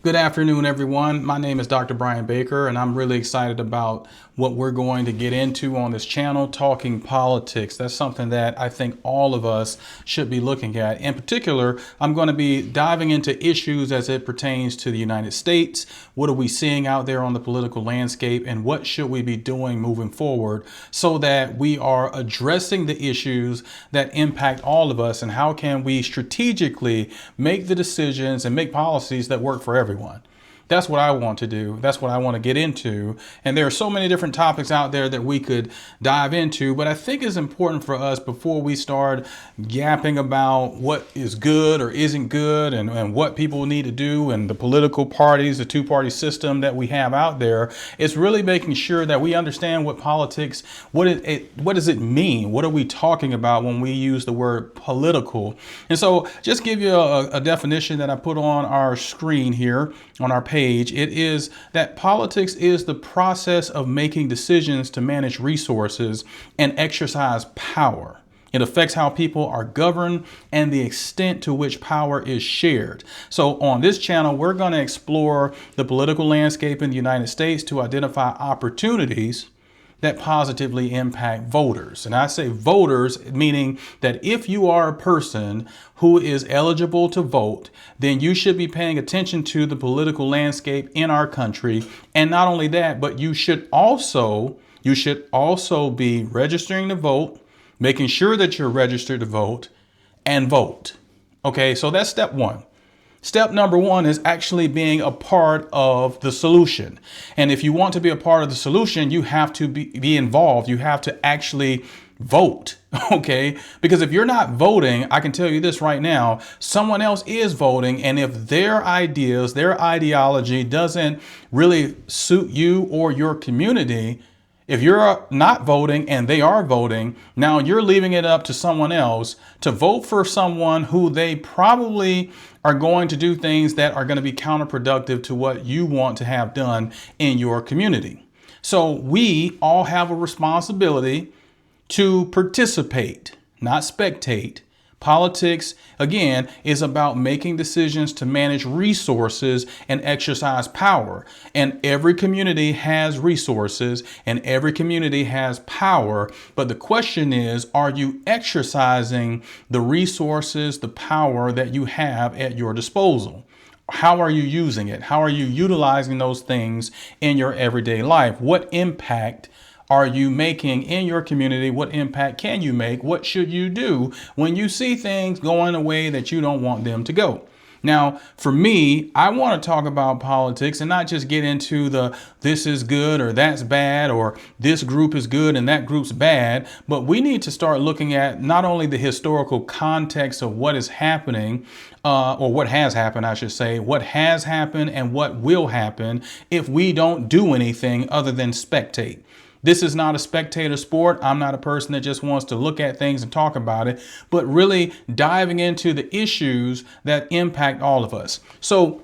Good afternoon, everyone. My name is Dr. Brian Baker, and I'm really excited about what we're going to get into on this channel, talking politics. That's something that I think all of us should be looking at. In particular, I'm going to be diving into issues as it pertains to the United States. What are we seeing out there on the political landscape, and what should we be doing moving forward so that we are addressing the issues that impact all of us, and how can we strategically make the decisions and make policies that work for everyone. That's what I want to do. That's what I want to get into. And there are so many different topics out there that we could dive into, but I think it's important for us before we start yapping about what is good or isn't good and what people need to do and the political parties, the two-party system that we have out there. It's really making sure that we understand what politics, what does it mean? What are we talking about when we use the word political? And so just give you a definition that I put on our screen here on our page. It is that politics is the process of making decisions to manage resources and exercise power. It affects how people are governed and the extent to which power is shared. So on this channel, we're going to explore the political landscape in the United States to identify opportunities that positively impact voters. And I say voters, meaning that if you are a person who is eligible to vote, then you should be paying attention to the political landscape in our country. And not only that, but you should also be registering to vote, making sure that you're registered to vote, and vote. Okay, so that's step one. Step number one is actually being a part of the solution. And if you want to be a part of the solution, you have to be involved. You have to actually vote. Okay? Because if you're not voting, I can tell you this right now, someone else is voting. And if their ideas, their ideology doesn't really suit you or your community, if you're not voting and they are voting, now you're leaving it up to someone else to vote for someone who they probably are going to do things that are going to be counterproductive to what you want to have done in your community. So we all have a responsibility to participate, not spectate. Politics, again, is about making decisions to manage resources and exercise power. And every community has resources and every community has power. But the question is, are you exercising the resources, the power that you have at your disposal? How are you using it? How are you utilizing those things in your everyday life? What impact are you making in your community? What impact can you make? What should you do when you see things going a way that you don't want them to go? Now, for me, I want to talk about politics and not just get into this is good or that's bad or this group is good and that group's bad, but we need to start looking at not only the historical context of what is happening, or what has happened, I should say, what has happened and what will happen if we don't do anything other than spectate. This is not a spectator sport. I'm not a person that just wants to look at things and talk about it, but really diving into the issues that impact all of us. So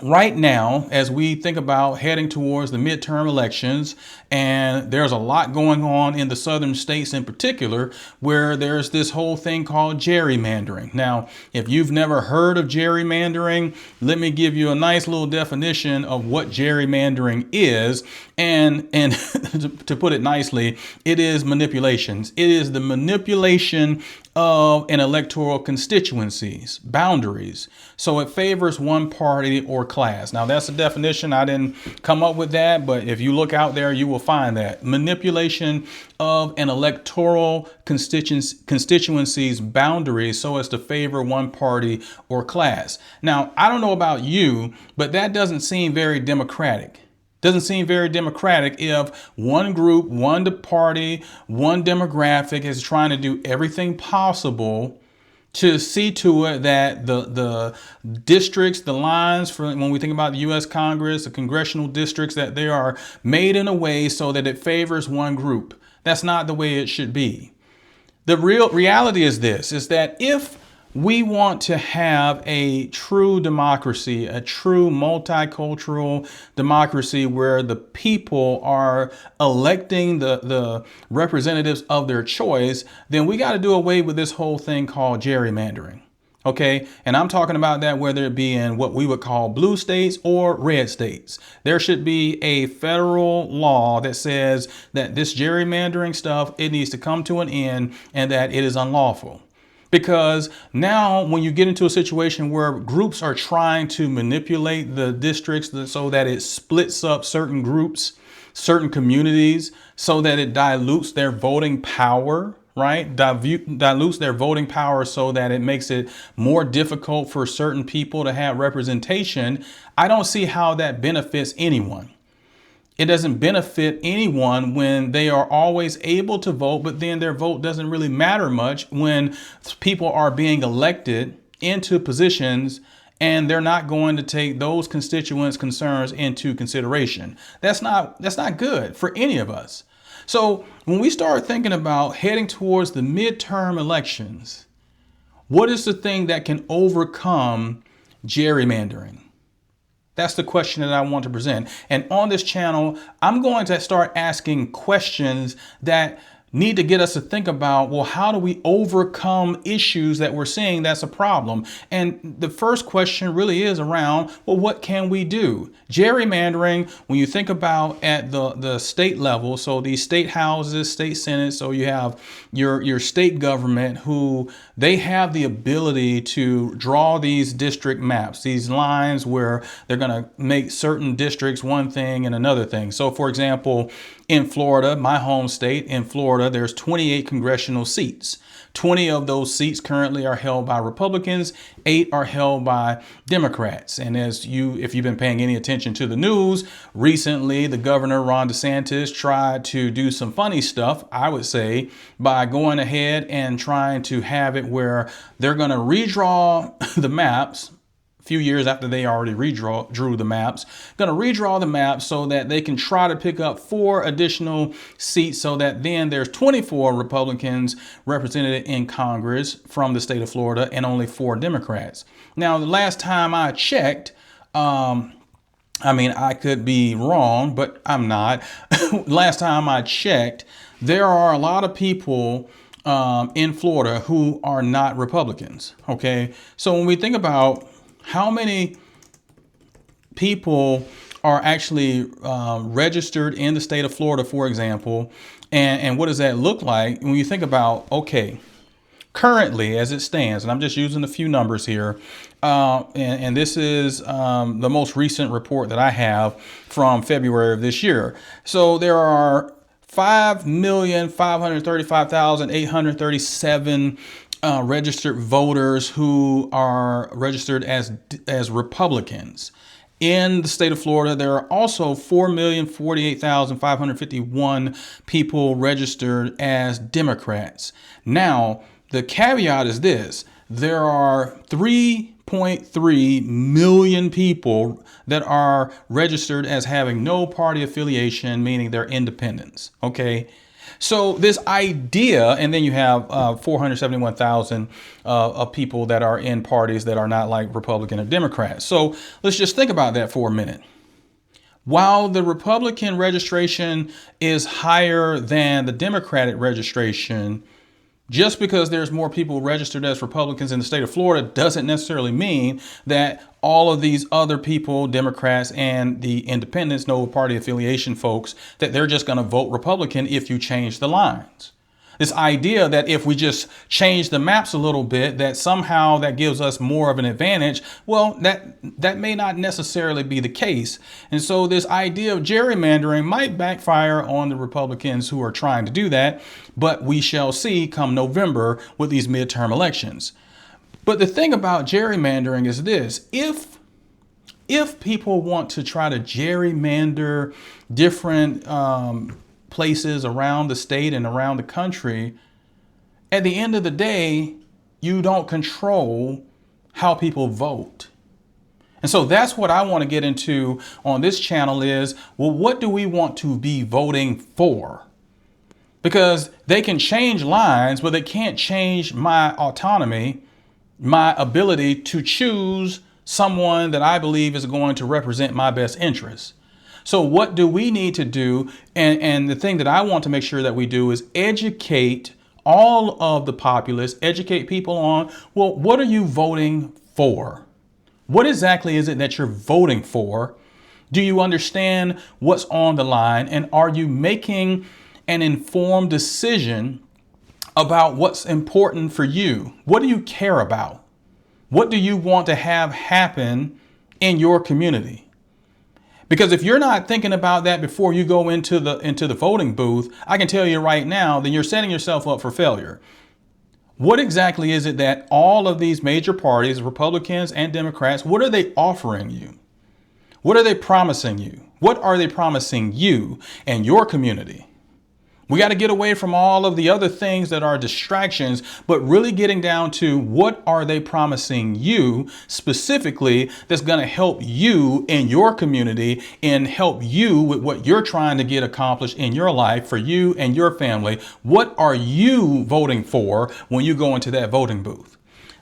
right now, as we think about heading towards the midterm elections, and there's a lot going on in the southern states in particular, where there's this whole thing called gerrymandering. Now, if you've never heard of gerrymandering, let me give you a nice little definition of what gerrymandering is. And to put it nicely, it is manipulations. It is the manipulation of an electoral constituency's boundaries. So it favors one party or class. Now that's a definition. I didn't come up with that, but if you look out there, you will find that manipulation of an electoral constituency's boundaries so as to favor one party or class. Now, I don't know about you, but that doesn't seem very democratic. Doesn't seem very democratic if one group, one party, one demographic is trying to do everything possible to see to it that the districts, the lines for when we think about the U.S. Congress, the congressional districts, that they are made in a way so that it favors one group. That's not the way it should be. The real reality is this, is that if we want to have a true democracy, a true multicultural democracy where the people are electing the representatives of their choice, then we got to do away with this whole thing called gerrymandering. Okay, and I'm talking about that whether it be in what we would call blue states or red states. There should be a federal law that says that this gerrymandering stuff, it needs to come to an end and that it is unlawful. Because now when you get into a situation where groups are trying to manipulate the districts so that it splits up certain groups, certain communities, so that it dilutes their voting power, right? Dilutes their voting power so that it makes it more difficult for certain people to have representation. I don't see how that benefits anyone. It doesn't benefit anyone when they are always able to vote, but then their vote doesn't really matter much when people are being elected into positions and they're not going to take those constituents' concerns into consideration. That's not good for any of us. So when we start thinking about heading towards the midterm elections, what is the thing that can overcome gerrymandering? That's the question that I want to present. And on this channel, I'm going to start asking questions that need to get us to think about, well, how do we overcome issues that we're seeing that's a problem? And the first question really is around, well, what can we do? Gerrymandering, when you think about at the state level, so these state houses, state senate, so you have your state government who they have the ability to draw these district maps, these lines where they're going to make certain districts one thing and another thing. So for example, in Florida, my home state, in Florida, there's 28 congressional seats. 20 of those seats currently are held by Republicans, 8 are held by Democrats. And if you've been paying any attention to the news, recently the governor, Ron DeSantis, tried to do some funny stuff, I would say, by going ahead and trying to have it where they're going to redraw the maps. Few years after they already drew the maps, going to redraw the maps so that they can try to pick up 4 additional seats so that then there's 24 Republicans represented in Congress from the state of Florida and only 4 Democrats. Now, the last time I checked, I could be wrong, but I'm not. Last time I checked, there are a lot of people in Florida who are not Republicans. Okay, so when we think about how many people are actually registered in the state of Florida, for example, and what does that look like when you think about, okay, currently as it stands, and I'm just using a few numbers here, and this is the most recent report that I have from February of this year. So there are 5,535,837 registered voters who are registered as Republicans. In the state of Florida, there are also 4,048,551 people registered as Democrats. Now, the caveat is this: there are 3.3 million people that are registered as having no party affiliation, meaning they're independents. Okay. So this idea, and then you have 471,000 of people that are in parties that are not like Republican or Democrat. So let's just think about that for a minute. While the Republican registration is higher than the Democratic registration, just because there's more people registered as Republicans in the state of Florida doesn't necessarily mean that all of these other people, Democrats and the independents, no party affiliation folks, that they're just going to vote Republican if you change the lines. This idea that if we just change the maps a little bit, that somehow that gives us more of an advantage, well, that may not necessarily be the case. And so this idea of gerrymandering might backfire on the Republicans who are trying to do that, but we shall see come November with these midterm elections. But the thing about gerrymandering is this: if people want to try to gerrymander different places around the state and around the country, at the end of the day, you don't control how people vote. And so that's what I want to get into on this channel is, well, what do we want to be voting for? Because they can change lines, but they can't change my autonomy, my ability to choose someone that I believe is going to represent my best interests. So what do we need to do? And the thing that I want to make sure that we do is educate all of the populace, educate people on, well, what are you voting for? What exactly is it that you're voting for? Do you understand what's on the line? And are you making an informed decision about what's important for you? What do you care about? What do you want to have happen in your community? Because if you're not thinking about that before you go into the voting booth, I can tell you right now, then you're setting yourself up for failure. What exactly is it that all of these major parties, Republicans and Democrats, what are they offering you? What are they promising you? What are they promising you and your community? We got to get away from all of the other things that are distractions, but really getting down to what are they promising you specifically that's going to help you in your community and help you with what you're trying to get accomplished in your life for you and your family. What are you voting for when you go into that voting booth?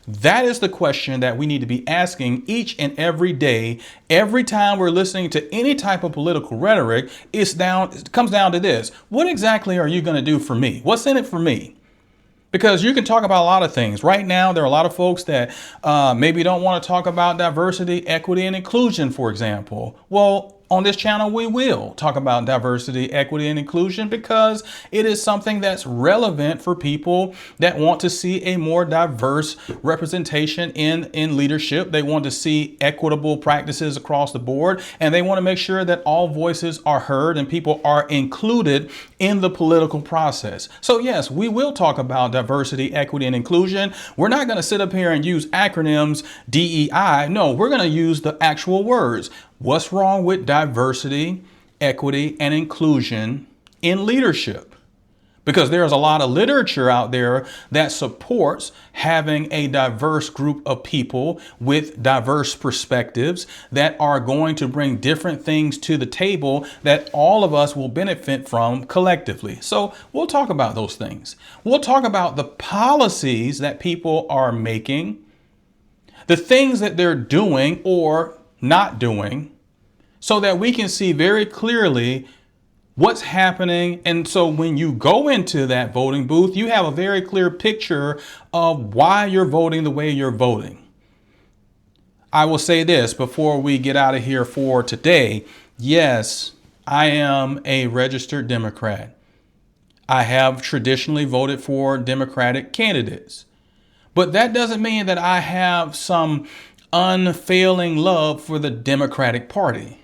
That is the question that we need to be asking each and every day. Every time we're listening to any type of political rhetoric, it comes down to this. What exactly are you going to do for me? What's in it for me? Because you can talk about a lot of things. Right now, there are a lot of folks that maybe don't want to talk about diversity, equity, and inclusion, for example. Well, on this channel, we will talk about diversity, equity, and inclusion because it is something that's relevant for people that want to see a more diverse representation in leadership. They want to see equitable practices across the board, and they want to make sure that all voices are heard and people are included in the political process. So yes, we will talk about diversity, equity, and inclusion. We're not going to sit up here and use acronyms, DEI. No, we're going to use the actual words. What's wrong with diversity, equity, and inclusion in leadership? Because there's a lot of literature out there that supports having a diverse group of people with diverse perspectives that are going to bring different things to the table that all of us will benefit from collectively. So we'll talk about those things. We'll talk about the policies that people are making, the things that they're doing or not doing, so that we can see very clearly what's happening. And so when you go into that voting booth, you have a very clear picture of why you're voting the way you're voting. I will say this before we get out of here for today. Yes, I am a registered Democrat. I have traditionally voted for Democratic candidates, but that doesn't mean that I have some unfailing love for the Democratic Party.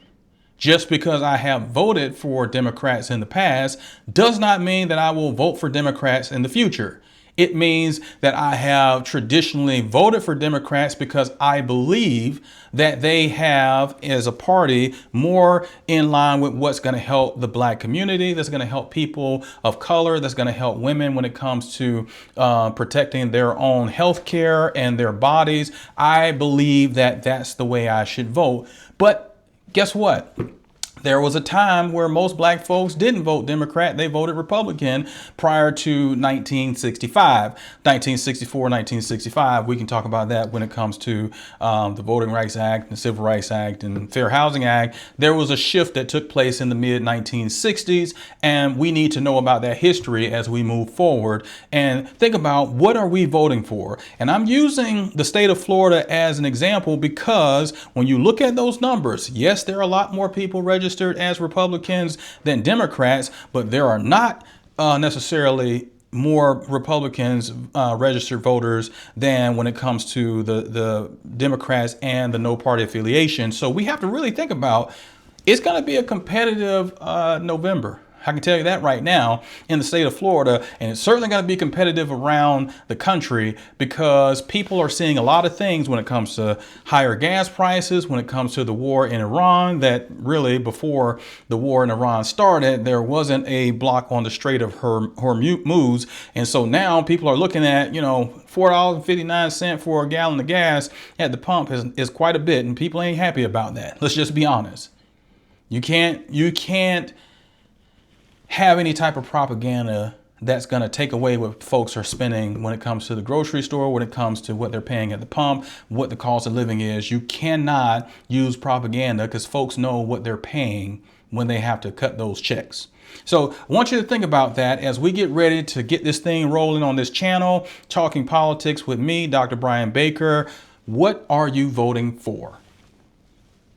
Just because I have voted for Democrats in the past does not mean that I will vote for Democrats in the future. It means that I have traditionally voted for Democrats because I believe that they have, as a party, more in line with what's going to help the Black community, that's going to help people of color, that's going to help women when it comes to protecting their own health care and their bodies. I believe that that's the way I should vote. But guess what? There was a time where most Black folks didn't vote Democrat. They voted Republican prior to 1965, 1964, 1965. We can talk about that when it comes to the Voting Rights Act, the Civil Rights Act, and Fair Housing Act. There was a shift that took place in the mid 1960s, and we need to know about that history as we move forward and think about what are we voting for. And I'm using the state of Florida as an example because when you look at those numbers, yes, there are a lot more people registered as Republicans than Democrats, but there are not necessarily more Republicans registered voters than when it comes to the Democrats and the no party affiliation. So we have to really think about, it's going to be a competitive November. I can tell you that right now in the state of Florida, and it's certainly going to be competitive around the country because people are seeing a lot of things when it comes to higher gas prices, when it comes to the war in Iran, that really before the war in Iran started, there wasn't a block on the Strait of Hormuz. And so now people are looking at, $4.59 for a gallon of gas at the pump is quite a bit, and people ain't happy about that. Let's just be honest. You can't have any type of propaganda that's going to take away what folks are spending when it comes to the grocery store, when it comes to what they're paying at the pump, what the cost of living is. You cannot use propaganda because folks know what they're paying when they have to cut those checks. So I want you to think about that as we get ready to get this thing rolling on this channel, Talking Politics with me, Dr. Brian Baker. What are you voting for?